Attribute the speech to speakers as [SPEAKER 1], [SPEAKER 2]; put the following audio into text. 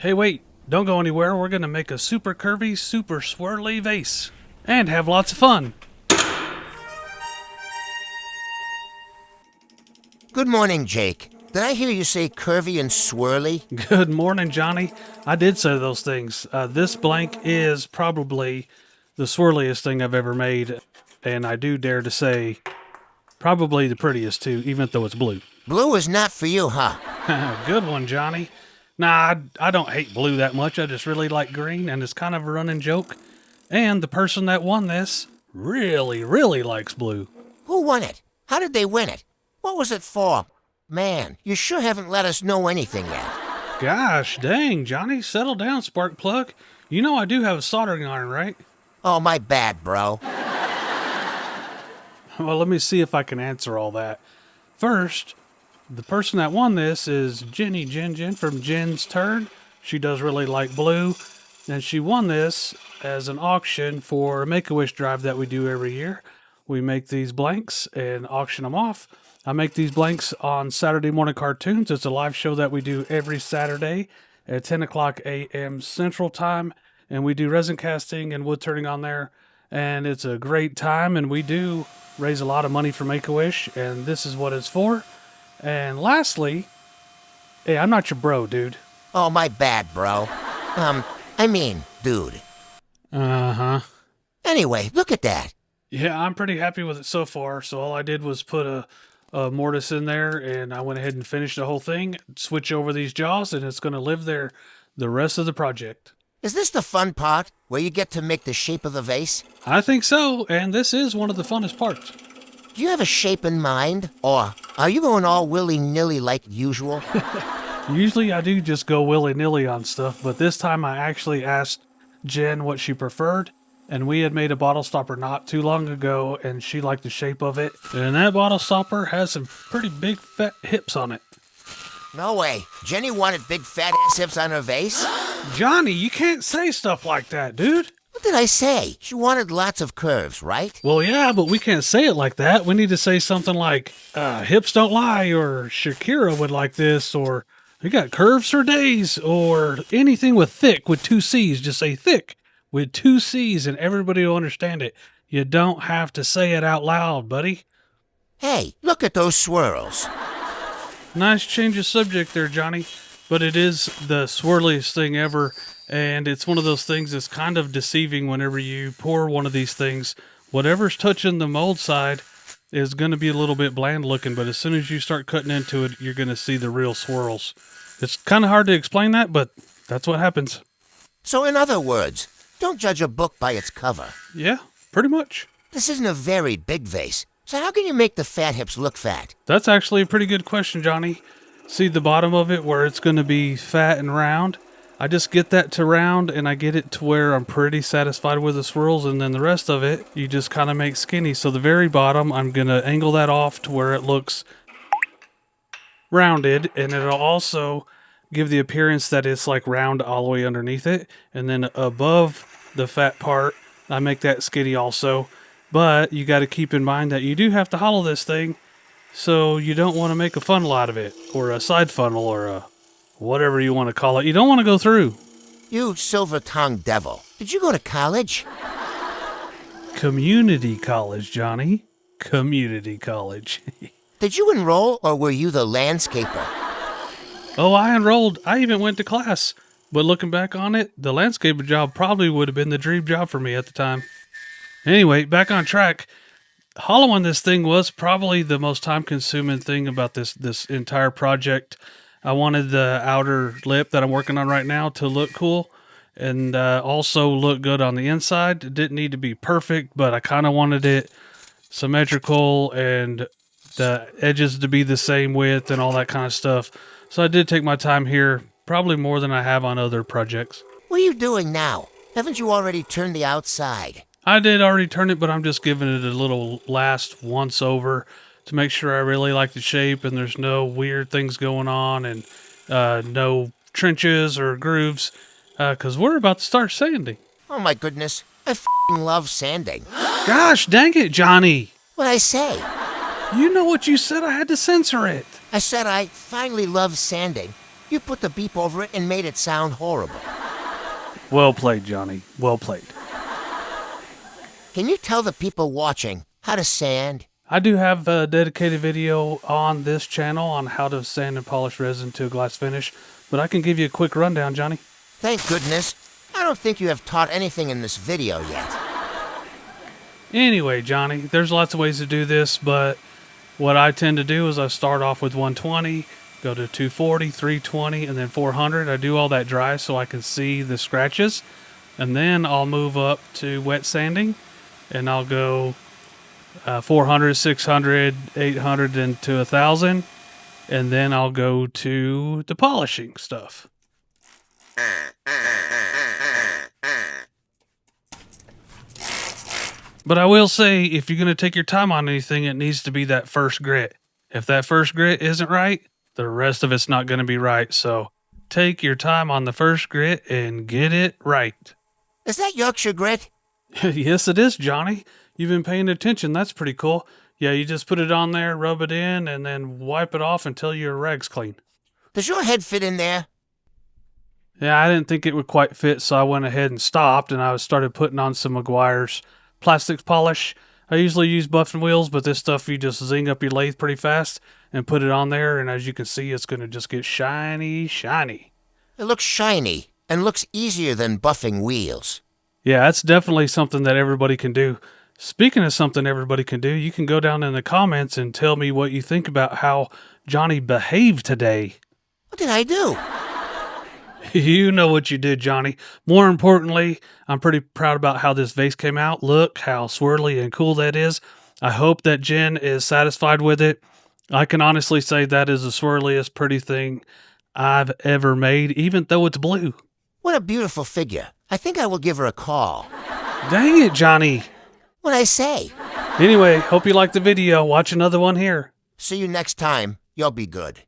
[SPEAKER 1] Hey, wait, don't go anywhere. We're going to make a super curvy, super swirly vase and have lots of fun.
[SPEAKER 2] Good morning, Jake. Did I hear you say curvy and swirly?
[SPEAKER 1] Good morning, Johnny. I did say those things. This blank is probably the swirliest thing I've ever made, and I do dare to say probably the prettiest too, even though it's blue.
[SPEAKER 2] Blue is not for you, huh?
[SPEAKER 1] Good one, Johnny. Nah, I don't hate blue that much. I just really like green, and it's kind of a running joke. And the person that won this really, really likes blue.
[SPEAKER 2] Who won it? How did they win it? What was it for? Man, you sure haven't let us know anything yet.
[SPEAKER 1] Gosh dang, Johnny, settle down, spark plug. You know I do have a soldering iron, right?
[SPEAKER 2] Oh, my bad, bro.
[SPEAKER 1] Well, let me see if I can answer all that. First, the person that won this is Jenny Jen from Jen's Turn. She does really like blue, and she won this as an auction for a Make-A-Wish drive that we do every year. We make these blanks and auction them off. I make these blanks on Saturday Morning Cartoons. It's a live show that we do every Saturday at 10 o'clock a.m. Central Time, and we do resin casting and wood turning on there, and it's a great time, and we do raise a lot of money for Make-A-Wish, and this is what it's for. And lastly, hey, I'm not your bro, dude.
[SPEAKER 2] Oh, my bad, bro. Dude.
[SPEAKER 1] Uh-huh.
[SPEAKER 2] Anyway, look at that.
[SPEAKER 1] Yeah, I'm pretty happy with it so far. So all I did was put a mortise in there, and I went ahead and finished the whole thing, switch over these jaws, and it's going to live there the rest of the project.
[SPEAKER 2] Is this the fun part, where you get to make the shape of the vase?
[SPEAKER 1] I think so, and this is one of the funnest parts.
[SPEAKER 2] Do you have a shape in mind, or are you going all willy-nilly like usual?
[SPEAKER 1] Usually I do just go willy-nilly on stuff, but this time I actually asked Jen what she preferred, and we had made a bottle stopper not too long ago, and she liked the shape of it. And that bottle stopper has some pretty big fat hips on it.
[SPEAKER 2] No way. Jenny wanted big fat ass hips on her vase?
[SPEAKER 1] Johnny, you can't say stuff like that, dude.
[SPEAKER 2] What did I say? She wanted lots of curves, right?
[SPEAKER 1] Well, yeah, but we can't say it like that. We need to say something like, hips don't lie, or Shakira would like this, or we got curves for days, or anything with thick with two C's. Just say thick with two C's and everybody will understand it. You don't have to say it out loud, buddy.
[SPEAKER 2] Hey, look at those swirls.
[SPEAKER 1] Nice change of subject there, Johnny. But it is the swirliest thing ever, and it's one of those things that's kind of deceiving whenever you pour one of these things. Whatever's touching the mold side is going to be a little bit bland looking, but as soon as you start cutting into it, you're going to see the real swirls. It's kind of hard to explain that, but that's what happens.
[SPEAKER 2] So in other words, don't judge a book by its cover.
[SPEAKER 1] Yeah, pretty much.
[SPEAKER 2] This isn't a very big vase, so how can you make the fat hips look fat?
[SPEAKER 1] That's actually a pretty good question, Johnny. See the bottom of it where it's going to be fat and round? I just get that to round, and I get it to where I'm pretty satisfied with the swirls, and then the rest of it, you just kind of make skinny. So the very bottom, I'm going to angle that off to where it looks rounded, and it'll also give the appearance that it's like round all the way underneath it. And then above the fat part, I make that skinny also. But you got to keep in mind that you do have to hollow this thing, so you don't want to make a funnel out of it, or a side funnel, or a whatever you want to call it. You don't want to go through.
[SPEAKER 2] You silver-tongued devil. Did you go to college?
[SPEAKER 1] Community college, Johnny. Community college.
[SPEAKER 2] Did you enroll, or were you the landscaper?
[SPEAKER 1] Oh, I enrolled. I even went to class. But looking back on it, the landscaper job probably would have been the dream job for me at the time. Anyway, back on track. Hollowing this thing was probably the most time-consuming thing about this entire project. I wanted the outer lip that I'm working on right now to look cool and also look good on the inside. It didn't need to be perfect, but I kind of wanted it symmetrical and the edges to be the same width and all that kind of stuff. So I did take my time here, probably more than I have on other projects.
[SPEAKER 2] What are you doing now? Haven't you already turned the outside?
[SPEAKER 1] I did already turn it, but I'm just giving it a little last once over to make sure I really like the shape and there's no weird things going on and no trenches or grooves, because we're about to start sanding.
[SPEAKER 2] Oh my goodness, I f***ing love sanding.
[SPEAKER 1] Gosh dang it, Johnny.
[SPEAKER 2] What'd I say?
[SPEAKER 1] You know what you said, I had to censor it.
[SPEAKER 2] I said I finally love sanding. You put the beep over it and made it sound horrible.
[SPEAKER 1] Well played, Johnny. Well played.
[SPEAKER 2] Can you tell the people watching how to sand?
[SPEAKER 1] I do have a dedicated video on this channel on how to sand and polish resin to a glass finish, but I can give you a quick rundown, Johnny.
[SPEAKER 2] Thank goodness. I don't think you have taught anything in this video yet.
[SPEAKER 1] Anyway, Johnny, there's lots of ways to do this, but what I tend to do is I start off with 120, go to 240, 320, and then 400. I do all that dry so I can see the scratches, and then I'll move up to wet sanding, and I'll go 400, 600, 800, and to 1,000, and then I'll go to the polishing stuff. But I will say, if you're going to take your time on anything, it needs to be that first grit. If that first grit isn't right, the rest of it's not going to be right. So take your time on the first grit and get it right.
[SPEAKER 2] Is that Yorkshire grit?
[SPEAKER 1] Yes, it is, Johnny. You've been paying attention. That's pretty cool. Yeah, you just put it on there, rub it in, and then wipe it off until your rag's clean.
[SPEAKER 2] Does your head fit in there?
[SPEAKER 1] Yeah, I didn't think it would quite fit, so I went ahead and stopped, and I started putting on some McGuire's plastics polish. I usually use buffing wheels, but this stuff you just zing up your lathe pretty fast and put it on there, and as you can see, it's going to just get shiny, shiny.
[SPEAKER 2] It looks shiny and looks easier than buffing wheels.
[SPEAKER 1] Yeah, that's definitely something that everybody can do. Speaking of something everybody can do, you can go down in the comments and tell me what you think about how Johnny behaved today.
[SPEAKER 2] What did I do?
[SPEAKER 1] You know what you did, Johnny. More importantly, I'm pretty proud about how this vase came out. Look how swirly and cool that is. I hope that Jen is satisfied with it. I can honestly say that is the swirliest pretty thing I've ever made, even though it's blue.
[SPEAKER 2] What a beautiful figure. I think I will give her a call.
[SPEAKER 1] Dang it, Johnny.
[SPEAKER 2] What'd I say?
[SPEAKER 1] Anyway, hope you liked the video. Watch another one here.
[SPEAKER 2] See you next time. You'll be good.